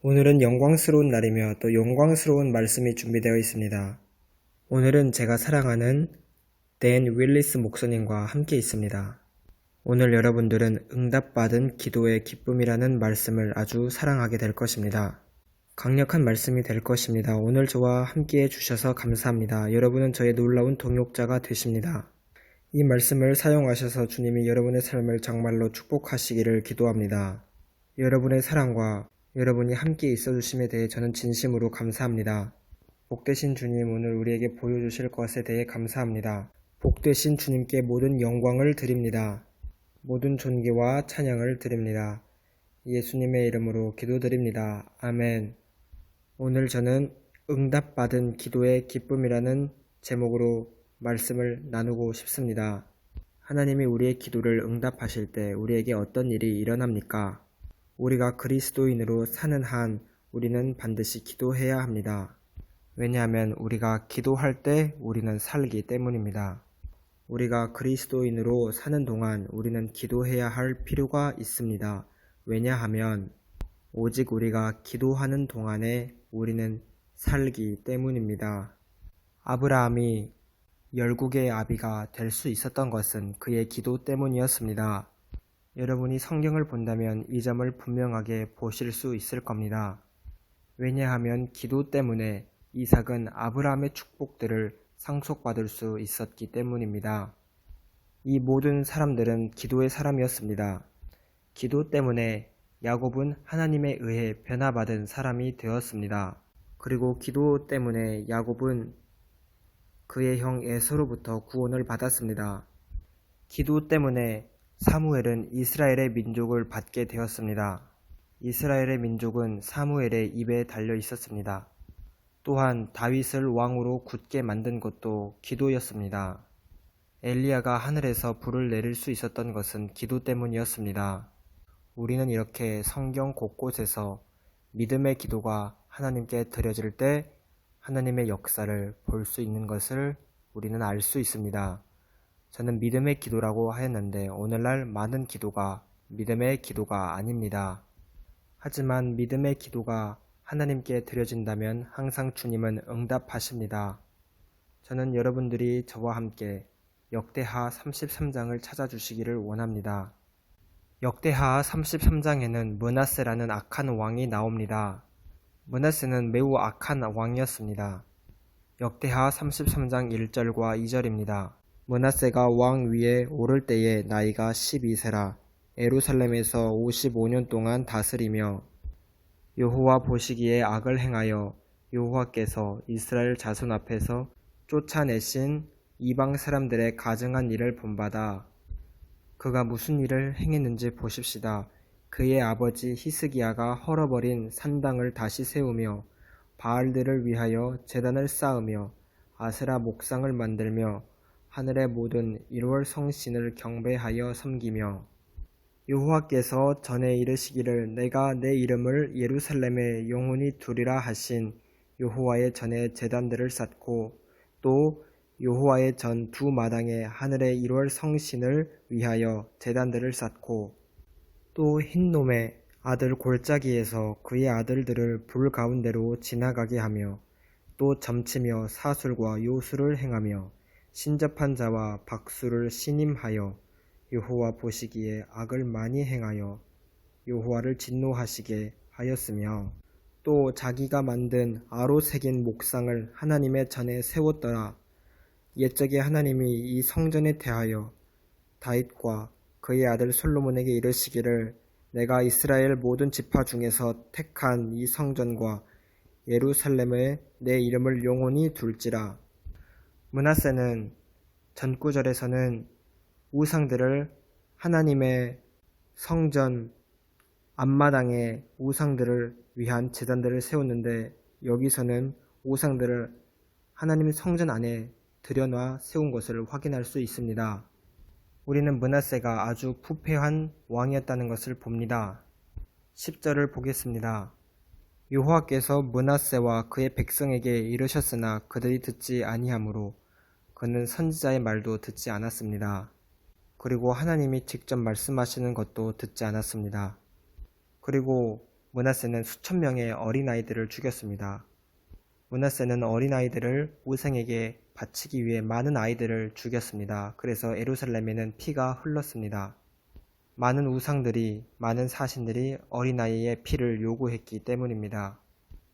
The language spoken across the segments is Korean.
오늘은 영광스러운 날이며 또 영광스러운 말씀이 준비되어 있습니다. 오늘은 제가 사랑하는 댄 윌리스 목사님과 함께 있습니다. 오늘 여러분들은 응답받은 기도의 기쁨이라는 말씀을 아주 사랑하게 될 것입니다. 강력한 말씀이 될 것입니다. 오늘 저와 함께 해주셔서 감사합니다. 여러분은 저의 놀라운 동역자가 되십니다. 이 말씀을 사용하셔서 주님이 여러분의 삶을 정말로 축복하시기를 기도합니다. 여러분의 사랑과 여러분이 함께 있어주심에 대해 저는 진심으로 감사합니다. 복되신 주님, 오늘 우리에게 보여주실 것에 대해 감사합니다. 복되신 주님께 모든 영광을 드립니다. 모든 존귀와 찬양을 드립니다. 예수님의 이름으로 기도드립니다. 아멘. 오늘 저는 응답받은 기도의 기쁨이라는 제목으로 말씀을 나누고 싶습니다. 하나님이 우리의 기도를 응답하실 때 우리에게 어떤 일이 일어납니까? 우리가 그리스도인으로 사는 한 우리는 반드시 기도해야 합니다. 왜냐하면 우리가 기도할 때 우리는 살기 때문입니다. 우리가 그리스도인으로 사는 동안 우리는 기도해야 할 필요가 있습니다. 왜냐하면 오직 우리가 기도하는 동안에 우리는 살기 때문입니다. 아브라함이 열국의 아비가 될 수 있었던 것은 그의 기도 때문이었습니다. 여러분이 성경을 본다면 이 점을 분명하게 보실 수 있을 겁니다. 왜냐하면 기도 때문에 이삭은 아브라함의 축복들을 상속받을 수 있었기 때문입니다. 이 모든 사람들은 기도의 사람이었습니다. 기도 때문에 야곱은 하나님에 의해 변화받은 사람이 되었습니다. 그리고 기도 때문에 야곱은 그의 형 에서로부터 구원을 받았습니다. 기도 때문에 사무엘은 이스라엘의 민족을 받게 되었습니다. 이스라엘의 민족은 사무엘의 입에 달려 있었습니다. 또한 다윗을 왕으로 굳게 만든 것도 기도였습니다. 엘리야가 하늘에서 불을 내릴 수 있었던 것은 기도 때문이었습니다. 우리는 이렇게 성경 곳곳에서 믿음의 기도가 하나님께 드려질 때 하나님의 역사를 볼 수 있는 것을 우리는 알 수 있습니다. 저는 믿음의 기도라고 하였는데 오늘날 많은 기도가 믿음의 기도가 아닙니다. 하지만 믿음의 기도가 하나님께 드려진다면 항상 주님은 응답하십니다. 저는 여러분들이 저와 함께 역대하 33장을 찾아주시기를 원합니다. 역대하 33장에는 므낫세라는 악한 왕이 나옵니다. 므낫세는 매우 악한 왕이었습니다. 역대하 33장 1절과 2절입니다. 므낫세가 왕 위에 오를 때에 나이가 12세라 예루살렘에서 55년 동안 다스리며 여호와 보시기에 악을 행하여 여호와께서 이스라엘 자손 앞에서 쫓아내신 이방 사람들의 가증한 일을 본받아 그가 무슨 일을 행했는지 보십시다. 그의 아버지 히스기야가 헐어버린 산당을 다시 세우며 바알들을 위하여 제단을 쌓으며 아세라 목상을 만들며 하늘의 모든 1월 성신을 경배하여 섬기며 여호와께서 전에 이르시기를 내가 내 이름을 예루살렘에 영원히 두리라 하신 여호와의 전에 제단들을 쌓고 또 여호와의 전 두 마당에 하늘의 1월 성신을 위하여 제단들을 쌓고 또 흰놈의 아들 골짜기에서 그의 아들들을 불 가운데로 지나가게 하며 또 점치며 사술과 요술을 행하며 신접한 자와 박수를 신임하여 여호와 보시기에 악을 많이 행하여 여호와를 진노하시게 하였으며 또 자기가 만든 아로 새긴 목상을 하나님의 전에 세웠더라. 옛적에 하나님이 이 성전에 대하여 다윗과 그의 아들 솔로몬에게 이르시기를 내가 이스라엘 모든 지파 중에서 택한 이 성전과 예루살렘에 내 이름을 영원히 둘지라. 므낫세는 전구절에서는 우상들을 하나님의 성전 앞마당에 우상들을 위한 제단들을 세웠는데 여기서는 우상들을 하나님의 성전 안에 들여놔 세운 것을 확인할 수 있습니다. 우리는 므낫세가 아주 부패한 왕이었다는 것을 봅니다. 10절을 보겠습니다. 여호와께서 므낫세와 그의 백성에게 이르셨으나 그들이 듣지 아니하므로 그는 선지자의 말도 듣지 않았습니다. 그리고 하나님이 직접 말씀하시는 것도 듣지 않았습니다. 그리고 므낫세는 수천 명의 어린아이들을 죽였습니다. 므낫세는 어린아이들을 우상에게 바치기 위해 많은 아이들을 죽였습니다. 그래서 예루살렘에는 피가 흘렀습니다. 많은 우상들이, 많은 사신들이 어린아이의 피를 요구했기 때문입니다.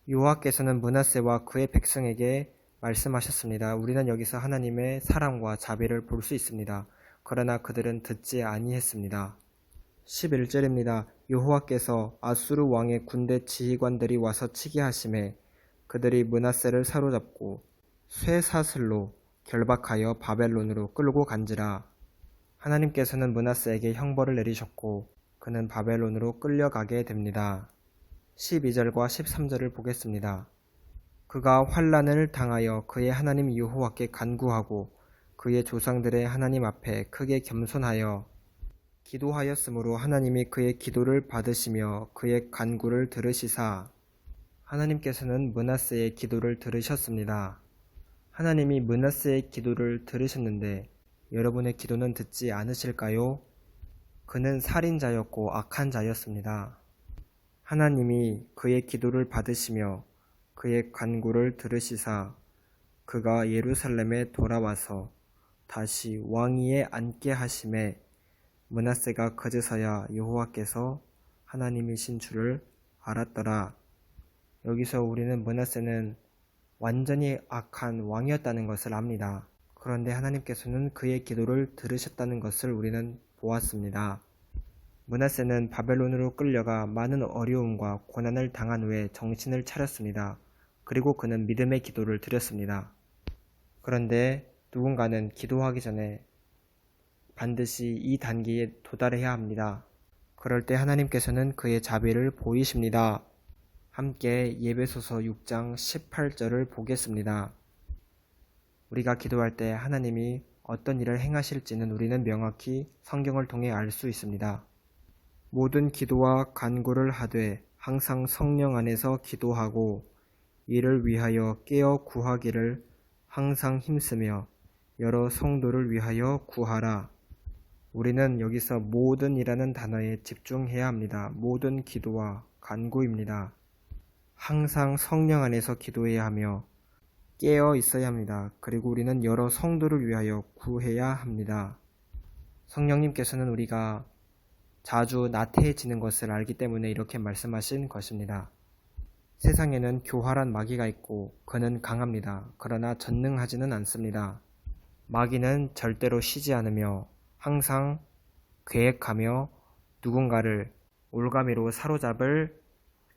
여호와께서는 므낫세와 그의 백성에게 말씀하셨습니다. 우리는 여기서 하나님의 사랑과 자비를 볼 수 있습니다. 그러나 그들은 듣지 아니했습니다. 11절입니다. 여호와께서 아수르 왕의 군대 지휘관들이 와서 치게 하심에 그들이 므낫세를 사로잡고 쇠사슬로 결박하여 바벨론으로 끌고 간지라. 하나님께서는 므낫세에게 형벌을 내리셨고 그는 바벨론으로 끌려가게 됩니다. 12절과 13절을 보겠습니다. 그가 환난을 당하여 그의 하나님 여호와께 간구하고 그의 조상들의 하나님 앞에 크게 겸손하여 기도하였으므로 하나님이 그의 기도를 받으시며 그의 간구를 들으시사. 하나님께서는 므낫세의 기도를 들으셨습니다. 하나님이 므낫세의 기도를 들으셨는데 여러분의 기도는 듣지 않으실까요? 그는 살인자였고 악한 자였습니다. 하나님이 그의 기도를 받으시며 그의 간구를 들으시사 그가 예루살렘에 돌아와서 다시 왕위에 앉게 하심에 므낫세가 그제서야 여호와께서 하나님이신 줄을 알았더라. 여기서 우리는 므낫세는 완전히 악한 왕이었다는 것을 압니다. 그런데 하나님께서는 그의 기도를 들으셨다는 것을 우리는 보았습니다. 므낫세는 바벨론으로 끌려가 많은 어려움과 고난을 당한 후에 정신을 차렸습니다. 그리고 그는 믿음의 기도를 드렸습니다. 그런데 누군가는 기도하기 전에 반드시 이 단계에 도달해야 합니다. 그럴 때 하나님께서는 그의 자비를 보이십니다. 함께 예배소서 6장 18절을 보겠습니다. 우리가 기도할 때 하나님이 어떤 일을 행하실지는 우리는 명확히 성경을 통해 알 수 있습니다. 모든 기도와 간구를 하되 항상 성령 안에서 기도하고 이를 위하여 깨어 구하기를 항상 힘쓰며 여러 성도를 위하여 구하라. 우리는 여기서 모든이라는 단어에 집중해야 합니다. 모든 기도와 간구입니다. 항상 성령 안에서 기도해야 하며 깨어 있어야 합니다. 그리고 우리는 여러 성도를 위하여 구해야 합니다. 성령님께서는 우리가 자주 나태해지는 것을 알기 때문에 이렇게 말씀하신 것입니다. 세상에는 교활한 마귀가 있고 그는 강합니다. 그러나 전능하지는 않습니다. 마귀는 절대로 쉬지 않으며 항상 계획하며 누군가를 올가미로 사로잡을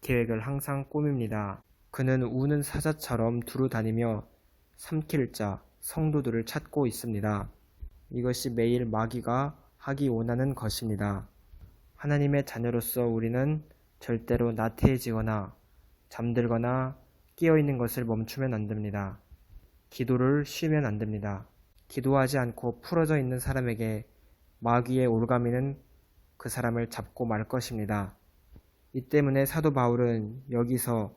계획을 항상 꾸밉니다. 그는 우는 사자처럼 두루 다니며 삼킬 자, 성도들을 찾고 있습니다. 이것이 매일 마귀가 하기 원하는 것입니다. 하나님의 자녀로서 우리는 절대로 나태해지거나 잠들거나 깨어있는 것을 멈추면 안 됩니다. 기도를 쉬면 안 됩니다. 기도하지 않고 풀어져 있는 사람에게 마귀의 올가미는 그 사람을 잡고 말 것입니다. 이 때문에 사도 바울은 여기서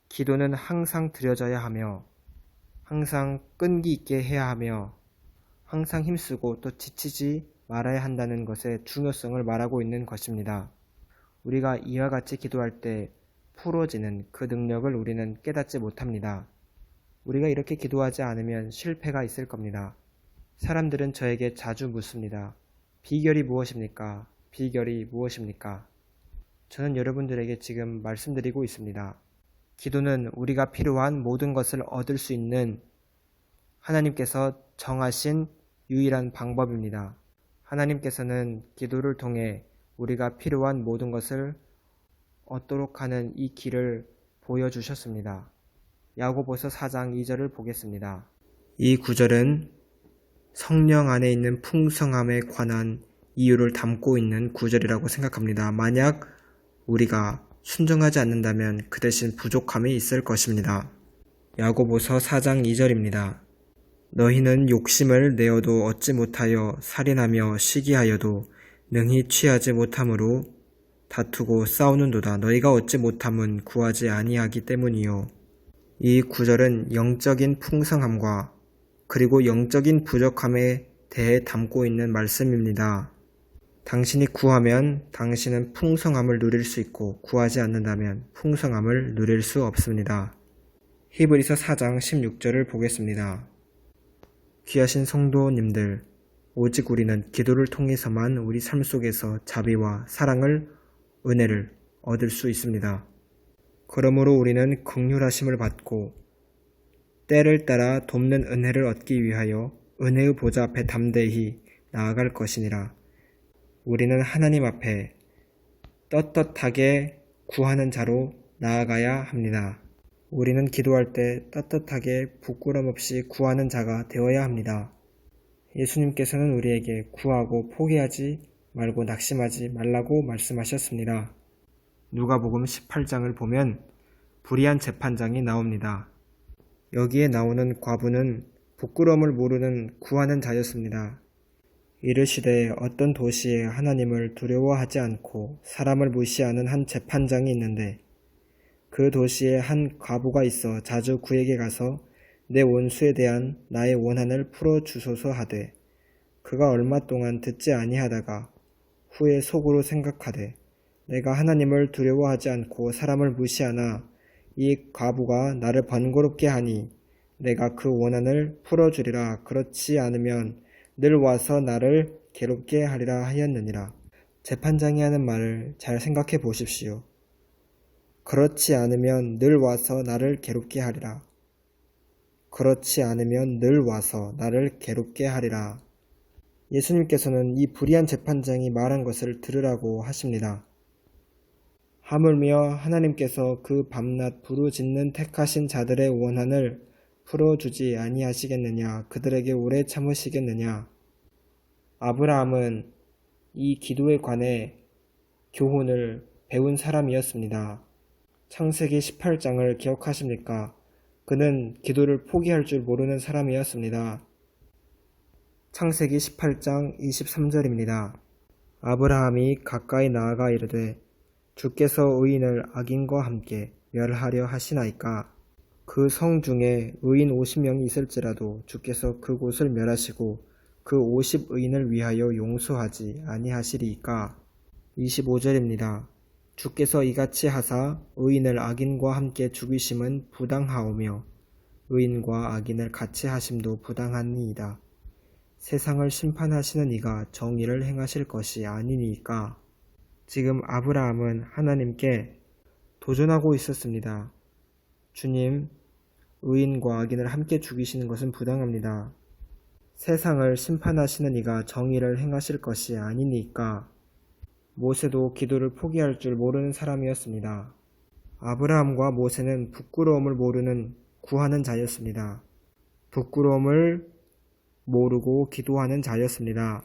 기도는 항상 드려져야 하며 항상 끈기 있게 해야 하며 항상 힘쓰고 또 지치지 말아야 한다는 것의 중요성을 말하고 있는 것입니다. 우리가 이와 같이 기도할 때 풀어지는 그 능력을 우리는 깨닫지 못합니다. 우리가 이렇게 기도하지 않으면 실패가 있을 겁니다. 사람들은 저에게 자주 묻습니다. 비결이 무엇입니까? 비결이 무엇입니까? 저는 여러분들에게 지금 말씀드리고 있습니다. 기도는 우리가 필요한 모든 것을 얻을 수 있는 하나님께서 정하신 유일한 방법입니다. 하나님께서는 기도를 통해 우리가 필요한 모든 것을 얻도록 하는 이 길을 보여주셨습니다. 야고보서 4장 2절을 보겠습니다. 이 구절은 성령 안에 있는 풍성함에 관한 이유를 담고 있는 구절이라고 생각합니다. 만약 우리가 순종하지 않는다면 그 대신 부족함이 있을 것입니다. 야고보서 4장 2절입니다. 너희는 욕심을 내어도 얻지 못하여 살인하며 시기하여도 능히 취하지 못함으로 다투고 싸우는도다. 너희가 얻지 못함은 구하지 아니하기 때문이요. 이 구절은 영적인 풍성함과 그리고 영적인 부족함에 대해 담고 있는 말씀입니다. 당신이 구하면 당신은 풍성함을 누릴 수 있고 구하지 않는다면 풍성함을 누릴 수 없습니다. 히브리서 4장 16절을 보겠습니다. 귀하신 성도님들, 오직 우리는 기도를 통해서만 우리 삶 속에서 자비와 사랑을, 은혜를 얻을 수 있습니다. 그러므로 우리는 긍휼하심을 받고 때를 따라 돕는 은혜를 얻기 위하여 은혜의 보좌 앞에 담대히 나아갈 것이니라. 우리는 하나님 앞에 떳떳하게 구하는 자로 나아가야 합니다. 우리는 기도할 때 떳떳하게 부끄럼 없이 구하는 자가 되어야 합니다. 예수님께서는 우리에게 구하고 포기하지 말고 낙심하지 말라고 말씀하셨습니다. 누가복음 18장을 보면 불의한 재판장이 나옵니다. 여기에 나오는 과부는 부끄러움을 모르는 구하는 자였습니다. 이르시되 어떤 도시에 하나님을 두려워하지 않고 사람을 무시하는 한 재판장이 있는데 그 도시에 한 과부가 있어 자주 그에게 가서 내 원수에 대한 나의 원한을 풀어주소서 하되 그가 얼마 동안 듣지 아니하다가 후에 속으로 생각하되 내가 하나님을 두려워하지 않고 사람을 무시하나 이 과부가 나를 번거롭게 하니 내가 그 원한을 풀어주리라. 그렇지 않으면 늘 와서 나를 괴롭게 하리라 하였느니라. 재판장이 하는 말을 잘 생각해 보십시오. 그렇지 않으면 늘 와서 나를 괴롭게 하리라. 그렇지 않으면 늘 와서 나를 괴롭게 하리라. 예수님께서는 이 불의한 재판장이 말한 것을 들으라고 하십니다. 하물며 하나님께서 그 밤낮 부르짖는 택하신 자들의 원한을 풀어주지 아니하시겠느냐? 그들에게 오래 참으시겠느냐? 아브라함은 이 기도에 관해 교훈을 배운 사람이었습니다. 창세기 18장을 기억하십니까? 그는 기도를 포기할 줄 모르는 사람이었습니다. 창세기 18장 23절입니다. 아브라함이 가까이 나아가 이르되 주께서 의인을 악인과 함께 멸하려 하시나이까? 그 성 중에 의인 50명이 있을지라도 주께서 그곳을 멸하시고 그 50의인을 위하여 용서하지 아니하시리이까? 25절입니다. 주께서 이같이 하사 의인을 악인과 함께 죽이심은 부당하오며 의인과 악인을 같이 하심도 부당하니이다. 세상을 심판하시는 이가 정의를 행하실 것이 아니니까. 지금 아브라함은 하나님께 도전하고 있었습니다. 주님, 의인과 악인을 함께 죽이시는 것은 부당합니다. 세상을 심판하시는 이가 정의를 행하실 것이 아니니까. 모세도 기도를 포기할 줄 모르는 사람이었습니다. 아브라함과 모세는 부끄러움을 모르는 구하는 자였습니다. 부끄러움을 모르고 기도하는 자였습니다.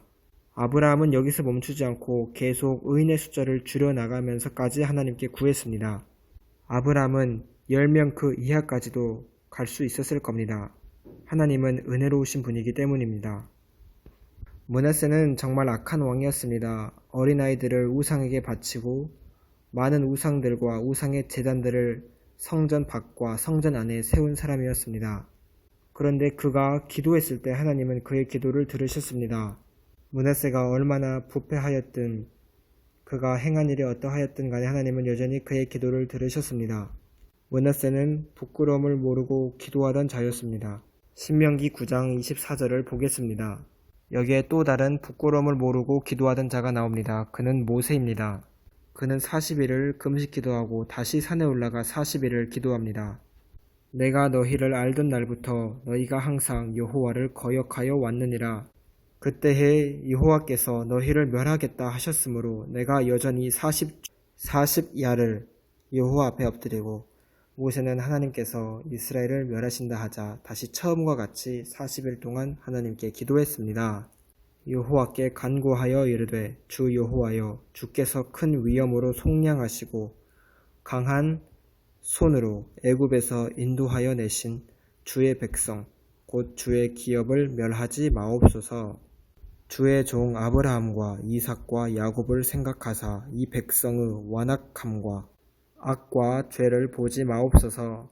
아브라함은 여기서 멈추지 않고 계속 의인의 숫자를 줄여나가면서까지 하나님께 구했습니다. 아브라함은 10명 그 이하까지도 갈 수 있었을 겁니다. 하나님은 은혜로우신 분이기 때문입니다. 므낫세는 정말 악한 왕이었습니다. 어린아이들을 우상에게 바치고 많은 우상들과 우상의 제단들을 성전 밖과 성전 안에 세운 사람이었습니다. 그런데 그가 기도했을 때 하나님은 그의 기도를 들으셨습니다. 므낫세가 얼마나 부패하였든 그가 행한 일이 어떠하였든 간에 하나님은 여전히 그의 기도를 들으셨습니다. 므낫세는 부끄러움을 모르고 기도하던 자였습니다. 신명기 9장 24절을 보겠습니다. 여기에 또 다른 부끄러움을 모르고 기도하던 자가 나옵니다. 그는 모세입니다. 그는 40일을 금식 기도하고 다시 산에 올라가 40일을 기도합니다. 내가 너희를 알던 날부터 너희가 항상 여호와를 거역하여 왔느니라. 그때에 여호와께서 너희를 멸하겠다 하셨으므로 내가 여전히 40야를 여호와 앞에 엎드리고 모세는 하나님께서 이스라엘을 멸하신다 하자 다시 처음과 같이 40일 동안 하나님께 기도했습니다. 여호와께 간구하여 이르되 주 여호와여 주께서 큰 위엄으로 속량하시고 강한 손으로 애굽에서 인도하여 내신 주의 백성 곧 주의 기업을 멸하지 마옵소서. 주의 종 아브라함과 이삭과 야곱을 생각하사 이 백성의 완악함과 악과 죄를 보지 마옵소서.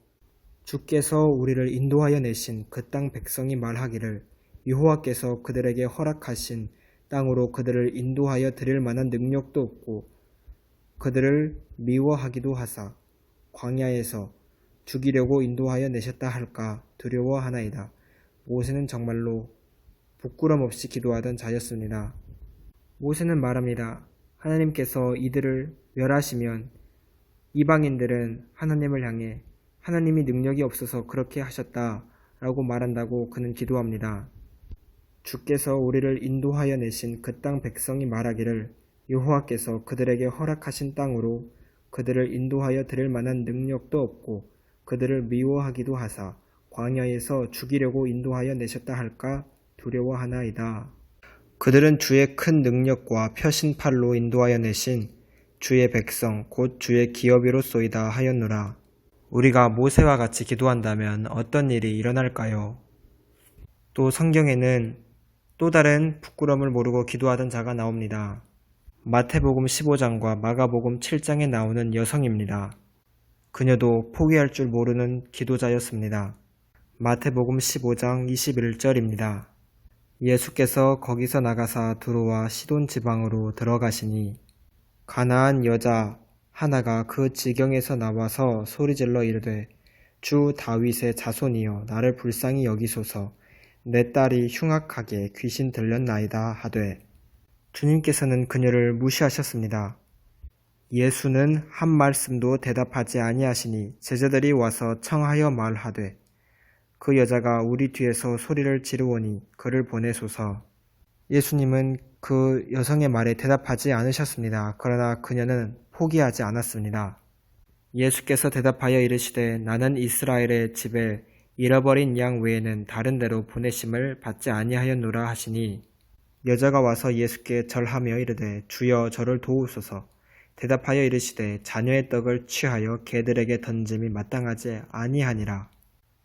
주께서 우리를 인도하여 내신 그 땅 백성이 말하기를 여호와께서 그들에게 허락하신 땅으로 그들을 인도하여 드릴 만한 능력도 없고 그들을 미워하기도 하사 광야에서 죽이려고 인도하여 내셨다 할까 두려워하나이다. 모세는 정말로 부끄럼 없이 기도하던 자였습니다. 모세는 말합니다. 하나님께서 이들을 멸하시면 이방인들은 하나님을 향해 하나님이 능력이 없어서 그렇게 하셨다 라고 말한다고 그는 기도합니다. 주께서 우리를 인도하여 내신 그 땅 백성이 말하기를 여호와께서 그들에게 허락하신 땅으로 그들을 인도하여 드릴 만한 능력도 없고 그들을 미워하기도 하사 광야에서 죽이려고 인도하여 내셨다 할까 두려워하나이다. 그들은 주의 큰 능력과 펴신 팔로 인도하여 내신 주의 백성 곧 주의 기업이로소이다 하였노라. 우리가 모세와 같이 기도한다면 어떤 일이 일어날까요? 또 성경에는 또 다른 부끄러움을 모르고 기도하던 자가 나옵니다. 마태복음 15장과 마가복음 7장에 나오는 여성입니다. 그녀도 포기할 줄 모르는 기도자였습니다. 마태복음 15장 21절입니다. 예수께서 거기서 나가사 두로와 시돈 지방으로 들어가시니 가나안 여자 하나가 그 지경에서 나와서 소리질러 이르되 주 다윗의 자손이여 나를 불쌍히 여기소서 내 딸이 흉악하게 귀신 들렸나이다 하되 주님께서는 그녀를 무시하셨습니다. 예수는 한 말씀도 대답하지 아니하시니 제자들이 와서 청하여 말하되 그 여자가 우리 뒤에서 소리를 지르오니 그를 보내소서. 예수님은 그 여성의 말에 대답하지 않으셨습니다. 그러나 그녀는 포기하지 않았습니다. 예수께서 대답하여 이르시되 나는 이스라엘의 집에 잃어버린 양 외에는 다른 데로 보내심을 받지 아니하였노라 하시니 여자가 와서 예수께 절하며 이르되 주여 저를 도우소서. 대답하여 이르시되 자녀의 떡을 취하여 개들에게 던짐이 마땅하지 아니하니라.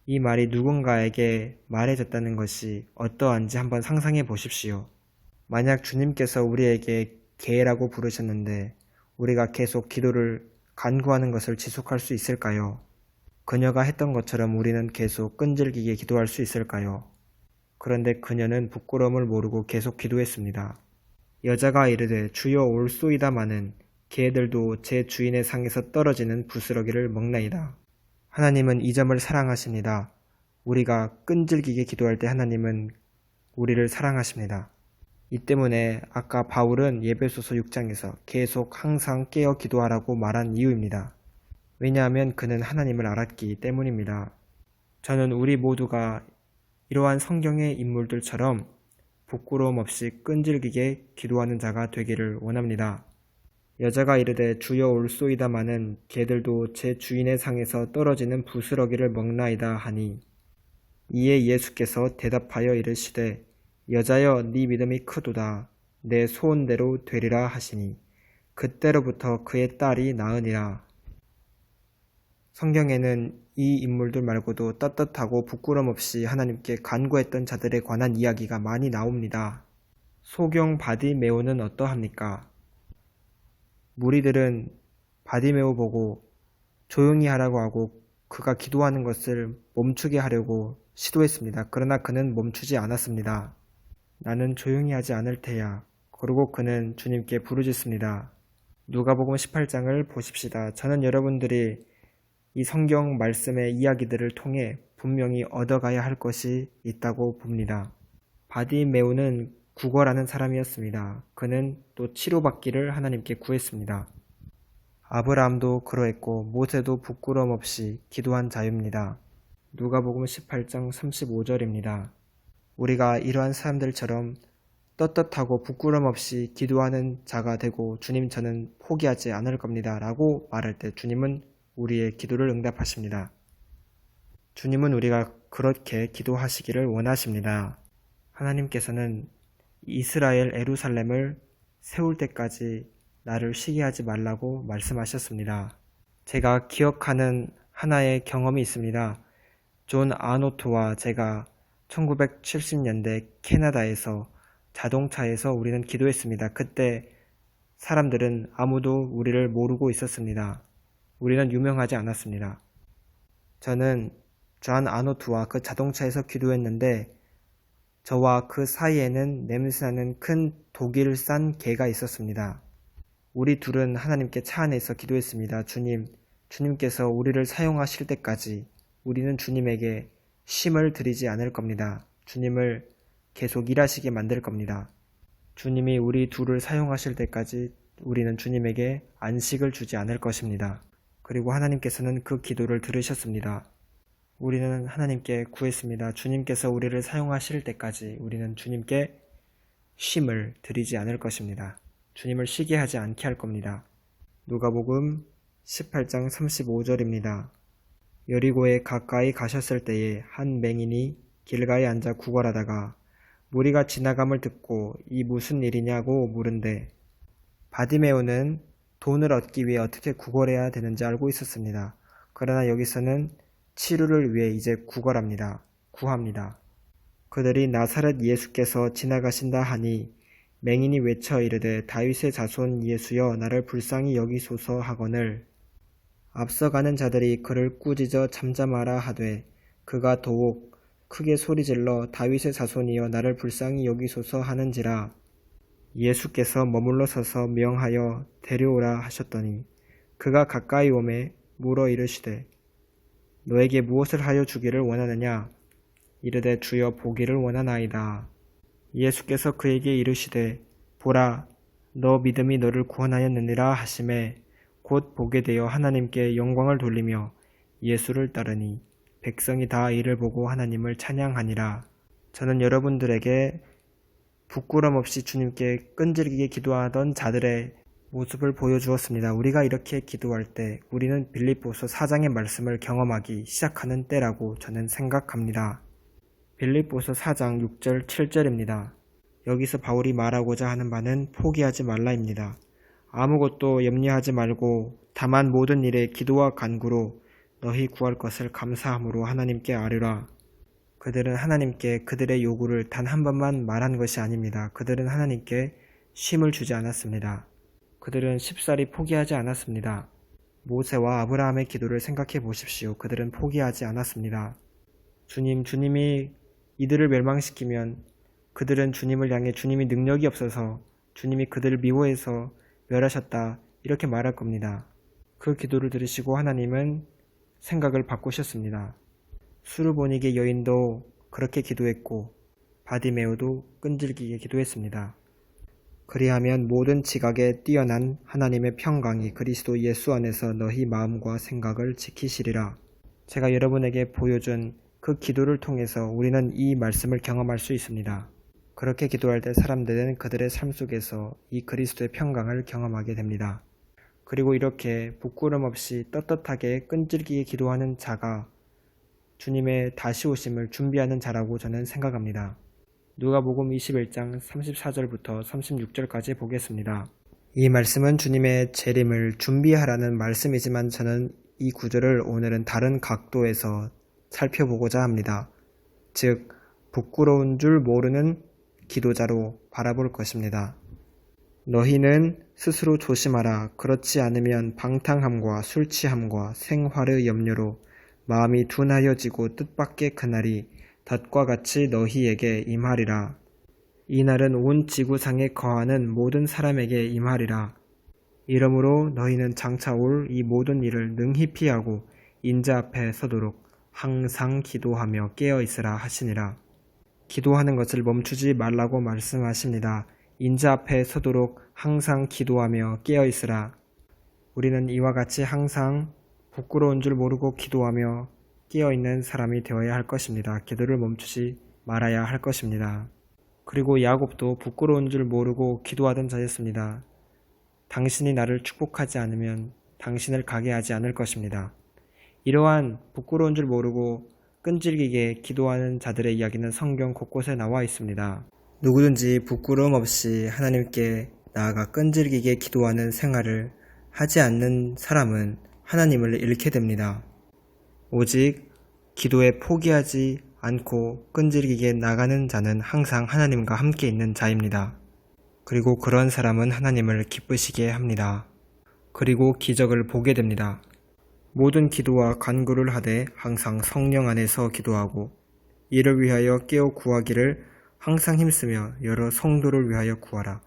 이 말이 누군가에게 말해졌다는 것이 어떠한지 한번 상상해 보십시오. 만약 주님께서 우리에게 개라고 부르셨는데 우리가 계속 기도를 간구하는 것을 지속할 수 있을까요? 그녀가 했던 것처럼 우리는 계속 끈질기게 기도할 수 있을까요? 그런데 그녀는 부끄러움을 모르고 계속 기도했습니다. 여자가 이르되 주여 올소이다마는 개들도 제 주인의 상에서 떨어지는 부스러기를 먹나이다. 하나님은 이 점을 사랑하십니다. 우리가 끈질기게 기도할 때 하나님은 우리를 사랑하십니다. 이 때문에 아까 바울은 에베소서 6장에서 계속 항상 깨어 기도하라고 말한 이유입니다. 왜냐하면 그는 하나님을 알았기 때문입니다. 저는 우리 모두가 이러한 성경의 인물들처럼 부끄러움 없이 끈질기게 기도하는 자가 되기를 원합니다. 여자가 이르되 주여 올소이다마는 개들도 제 주인의 상에서 떨어지는 부스러기를 먹나이다 하니 이에 예수께서 대답하여 이르시되 여자여 네 믿음이 크도다 내 소원대로 되리라 하시니 그때로부터 그의 딸이 나으니라. 성경에는 이 인물들 말고도 떳떳하고 부끄럼 없이 하나님께 간구했던 자들에 관한 이야기가 많이 나옵니다. 소경 바디메오는 어떠합니까? 무리들은 바디메오 보고 조용히 하라고 하고 그가 기도하는 것을 멈추게 하려고 시도했습니다. 그러나 그는 멈추지 않았습니다. 나는 조용히 하지 않을 테야. 그러고 그는 주님께 부르짖습니다. 누가복음 18장을 보십시다. 저는 여러분들이 이 성경 말씀의 이야기들을 통해 분명히 얻어가야 할 것이 있다고 봅니다. 바디메오는 구걸하는 사람이었습니다. 그는 또 치료받기를 하나님께 구했습니다. 아브라함도 그러했고 모세도 부끄러움 없이 기도한 자입니다. 누가복음 18장 35절입니다. 우리가 이러한 사람들처럼 떳떳하고 부끄럼 없이 기도하는 자가 되고 주님 저는 포기하지 않을 겁니다 라고 말할 때 주님은 우리의 기도를 응답하십니다. 주님은 우리가 그렇게 기도하시기를 원하십니다. 하나님께서는 이스라엘 에루살렘을 세울 때까지 나를 쉬게 하지 말라고 말씀하셨습니다. 제가 기억하는 하나의 경험이 있습니다. 존 아노트와 제가 1970년대 캐나다에서 자동차에서 우리는 기도했습니다. 그때 사람들은 아무도 우리를 모르고 있었습니다. 우리는 유명하지 않았습니다. 저는 존 아노트와 그 자동차에서 기도했는데 저와 그 사이에는 냄새나는 큰 독일 싼 개가 있었습니다. 우리 둘은 하나님께 차 안에서 기도했습니다. 주님께서 우리를 사용하실 때까지 우리는 주님에게 쉼을 드리지 않을 겁니다. 주님을 계속 일하시게 만들 겁니다. 주님이 우리 둘을 사용하실 때까지 우리는 주님에게 안식을 주지 않을 것입니다. 그리고 하나님께서는 그 기도를 들으셨습니다. 우리는 하나님께 구했습니다. 주님께서 우리를 사용하실 때까지 우리는 주님께 쉼을 드리지 않을 것입니다. 주님을 쉬게 하지 않게 할 겁니다. 누가복음 18장 35절입니다. 여리고에 가까이 가셨을 때에 한 맹인이 길가에 앉아 구걸하다가 무리가 지나감을 듣고 이 무슨 일이냐고 물은데 바디메오는 돈을 얻기 위해 어떻게 구걸해야 되는지 알고 있었습니다. 그러나 여기서는 치료를 위해 이제 구합니다. 그들이 나사렛 예수께서 지나가신다 하니 맹인이 외쳐 이르되 다윗의 자손 예수여 나를 불쌍히 여기소서 하거늘 앞서가는 자들이 그를 꾸짖어 잠잠하라 하되 그가 더욱 크게 소리질러 다윗의 자손이여 나를 불쌍히 여기소서 하는지라 예수께서 머물러 서서 명하여 데려오라 하셨더니 그가 가까이 오매 물어 이르시되 너에게 무엇을 하여 주기를 원하느냐 이르되 주여 보기를 원하나이다. 예수께서 그에게 이르시되 보라 너 믿음이 너를 구원하였느니라 하시매 곧 보게 되어 하나님께 영광을 돌리며 예수를 따르니 백성이 다 이를 보고 하나님을 찬양하니라. 저는 여러분들에게 부끄럼 없이 주님께 끈질기게 기도하던 자들의 모습을 보여주었습니다. 우리가 이렇게 기도할 때 우리는 빌립보서 4장의 말씀을 경험하기 시작하는 때라고 저는 생각합니다. 빌립보서 4장 6절 7절입니다. 여기서 바울이 말하고자 하는 바는 포기하지 말라입니다. 아무것도 염려하지 말고 다만 모든 일에 기도와 간구로 너희 구할 것을 감사함으로 하나님께 아뢰라. 그들은 하나님께 그들의 요구를 단 한 번만 말한 것이 아닙니다. 그들은 하나님께 쉼을 주지 않았습니다. 그들은 쉽사리 포기하지 않았습니다. 모세와 아브라함의 기도를 생각해 보십시오. 그들은 포기하지 않았습니다. 주님이 이들을 멸망시키면 그들은 주님을 향해 주님이 능력이 없어서 주님이 그들을 미워해서 멸하셨다 이렇게 말할 겁니다. 그 기도를 들으시고 하나님은 생각을 바꾸셨습니다. 수르보니게 여인도 그렇게 기도했고 바디메오도 끈질기게 기도했습니다. 그리하면 모든 지각에 뛰어난 하나님의 평강이 그리스도 예수 안에서 너희 마음과 생각을 지키시리라. 제가 여러분에게 보여준 그 기도를 통해서 우리는 이 말씀을 경험할 수 있습니다. 그렇게 기도할 때 사람들은 그들의 삶 속에서 이 그리스도의 평강을 경험하게 됩니다. 그리고 이렇게 부끄럼 없이 떳떳하게 끈질기게 기도하는 자가 주님의 다시 오심을 준비하는 자라고 저는 생각합니다. 누가복음 21장 34절부터 36절까지 보겠습니다. 이 말씀은 주님의 재림을 준비하라는 말씀이지만 저는 이 구절을 오늘은 다른 각도에서 살펴보고자 합니다. 즉, 부끄러운 줄 모르는 기도자로 바라볼 것입니다. 너희는 스스로 조심하라. 그렇지 않으면 방탕함과 술 취함과 생활의 염려로 마음이 둔하여지고 뜻밖의 그날이 덫과 같이 너희에게 임하리라. 이 날은 온 지구상에 거하는 모든 사람에게 임하리라. 이러므로 너희는 장차 올 이 모든 일을 능히 피하고 인자 앞에 서도록 항상 기도하며 깨어 있으라 하시니라. 기도하는 것을 멈추지 말라고 말씀하십니다. 인자 앞에 서도록 항상 기도하며 깨어 있으라. 우리는 이와 같이 항상 부끄러운 줄 모르고 기도하며 깨어 있는 사람이 되어야 할 것입니다. 기도를 멈추지 말아야 할 것입니다. 그리고 야곱도 부끄러운 줄 모르고 기도하던 자였습니다. 당신이 나를 축복하지 않으면 당신을 가게 하지 않을 것입니다. 이러한 부끄러운 줄 모르고 끈질기게 기도하는 자들의 이야기는 성경 곳곳에 나와 있습니다. 누구든지 부끄러움 없이 하나님께 나아가 끈질기게 기도하는 생활을 하지 않는 사람은 하나님을 잃게 됩니다. 오직 기도에 포기하지 않고 끈질기게 나가는 자는 항상 하나님과 함께 있는 자입니다. 그리고 그런 사람은 하나님을 기쁘시게 합니다. 그리고 기적을 보게 됩니다. 모든 기도와 간구를 하되 항상 성령 안에서 기도하고 이를 위하여 깨어 구하기를 항상 힘쓰며 여러 성도를 위하여 구하라.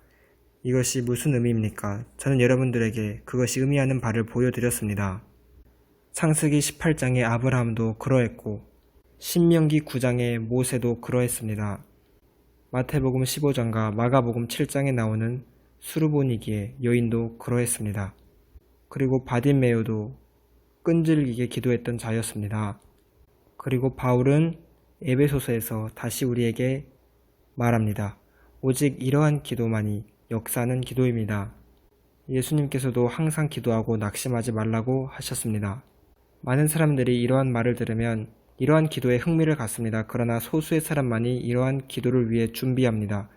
이것이 무슨 의미입니까? 저는 여러분들에게 그것이 의미하는 바를 보여드렸습니다. 창세기 18장의 아브라함도 그러했고 신명기 9장의 모세도 그러했습니다. 마태복음 15장과 마가복음 7장에 나오는 수르보니기의 여인도 그러했습니다. 그리고 바딘메오도 끈질기게 기도했던 자였습니다. 그리고 바울은 에베소서에서 다시 우리에게 말합니다. 오직 이러한 기도만이 역사하는 기도입니다. 예수님께서도 항상 기도하고 낙심하지 말라고 하셨습니다. 많은 사람들이 이러한 말을 들으면 이러한 기도에 흥미를 갖습니다. 그러나 소수의 사람만이 이러한 기도를 위해 준비합니다.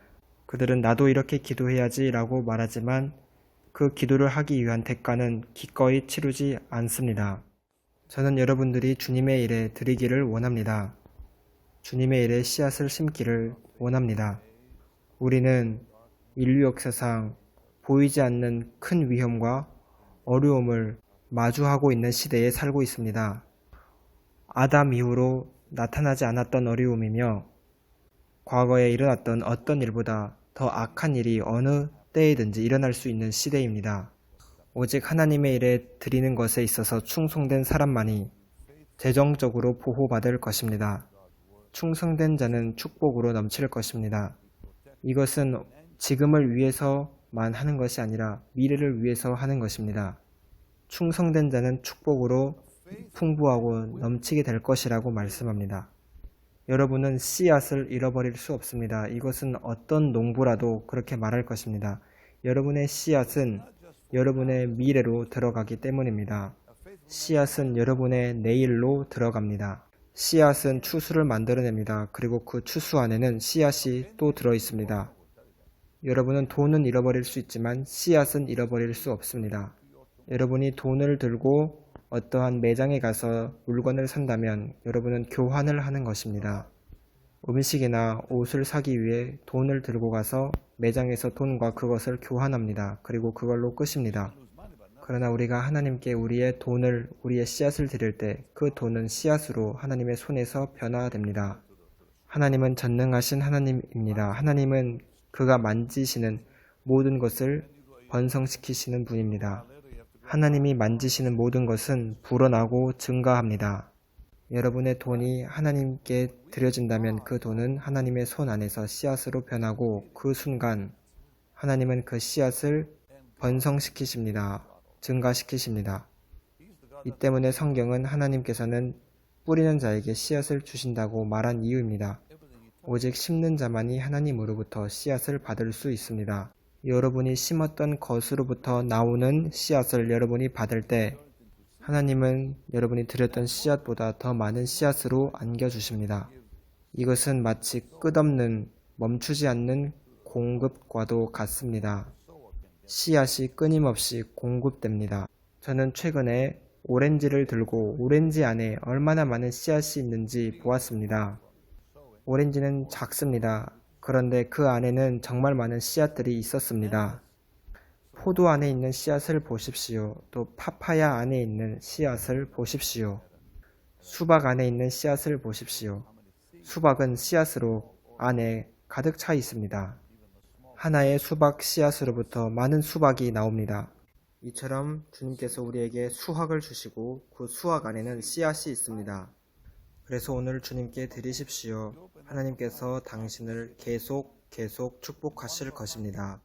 그들은 나도 이렇게 기도해야지 라고 말하지만 그 기도를 하기 위한 대가는 기꺼이 치르지 않습니다. 저는 여러분들이 주님의 일에 드리기를 원합니다. 주님의 일에 씨앗을 심기를 원합니다. 우리는 인류 역사상 보이지 않는 큰 위험과 어려움을 마주하고 있는 시대에 살고 있습니다. 아담 이후로 나타나지 않았던 어려움이며 과거에 일어났던 어떤 일보다 더 악한 일이 어느 때이든지 일어날 수 있는 시대입니다. 오직 하나님의 일에 드리는 것에 있어서 충성된 사람만이 재정적으로 보호받을 것입니다. 충성된 자는 축복으로 넘칠 것입니다. 이것은 지금을 위해서만 하는 것이 아니라 미래를 위해서 하는 것입니다. 충성된 자는 축복으로 풍부하고 넘치게 될 것이라고 말씀합니다. 여러분은 씨앗을 잃어버릴 수 없습니다. 이것은 어떤 농부라도 그렇게 말할 것입니다. 여러분의 씨앗은 여러분의 미래로 들어가기 때문입니다. 씨앗은 여러분의 내일로 들어갑니다. 씨앗은 추수를 만들어냅니다. 그리고 그 추수 안에는 씨앗이 또 들어있습니다. 여러분은 돈은 잃어버릴 수 있지만 씨앗은 잃어버릴 수 없습니다. 여러분이 돈을 들고 어떠한 매장에 가서 물건을 산다면 여러분은 교환을 하는 것입니다. 음식이나 옷을 사기 위해 돈을 들고 가서 매장에서 돈과 그것을 교환합니다. 그리고 그걸로 끝입니다. 그러나 우리가 하나님께 우리의 돈을, 우리의 씨앗을 드릴 때 그 돈은 씨앗으로 하나님의 손에서 변화됩니다. 하나님은 전능하신 하나님입니다. 하나님은 그가 만지시는 모든 것을 번성시키시는 분입니다. 하나님이 만지시는 모든 것은 불어나고 증가합니다. 여러분의 돈이 하나님께 드려진다면 그 돈은 하나님의 손 안에서 씨앗으로 변하고 그 순간 하나님은 그 씨앗을 번성시키십니다. 증가시키십니다. 이 때문에 성경은 하나님께서는 뿌리는 자에게 씨앗을 주신다고 말한 이유입니다. 오직 심는 자만이 하나님으로부터 씨앗을 받을 수 있습니다. 여러분이 심었던 것으로부터 나오는 씨앗을 여러분이 받을 때 하나님은 여러분이 드렸던 씨앗보다 더 많은 씨앗으로 안겨주십니다. 이것은 마치 끝없는 멈추지 않는 공급과도 같습니다. 씨앗이 끊임없이 공급됩니다. 저는 최근에 오렌지를 들고 오렌지 안에 얼마나 많은 씨앗이 있는지 보았습니다. 오렌지는 작습니다. 그런데 그 안에는 정말 많은 씨앗들이 있었습니다. 포도 안에 있는 씨앗을 보십시오. 또 파파야 안에 있는 씨앗을 보십시오. 수박 안에 있는 씨앗을 보십시오. 수박은 씨앗으로 안에 가득 차 있습니다. 하나의 수박 씨앗으로부터 많은 수박이 나옵니다. 이처럼 주님께서 우리에게 수확을 주시고 그 수확 안에는 씨앗이 있습니다. 그래서 오늘 주님께 드리십시오. 하나님께서 당신을 계속 축복하실 것입니다.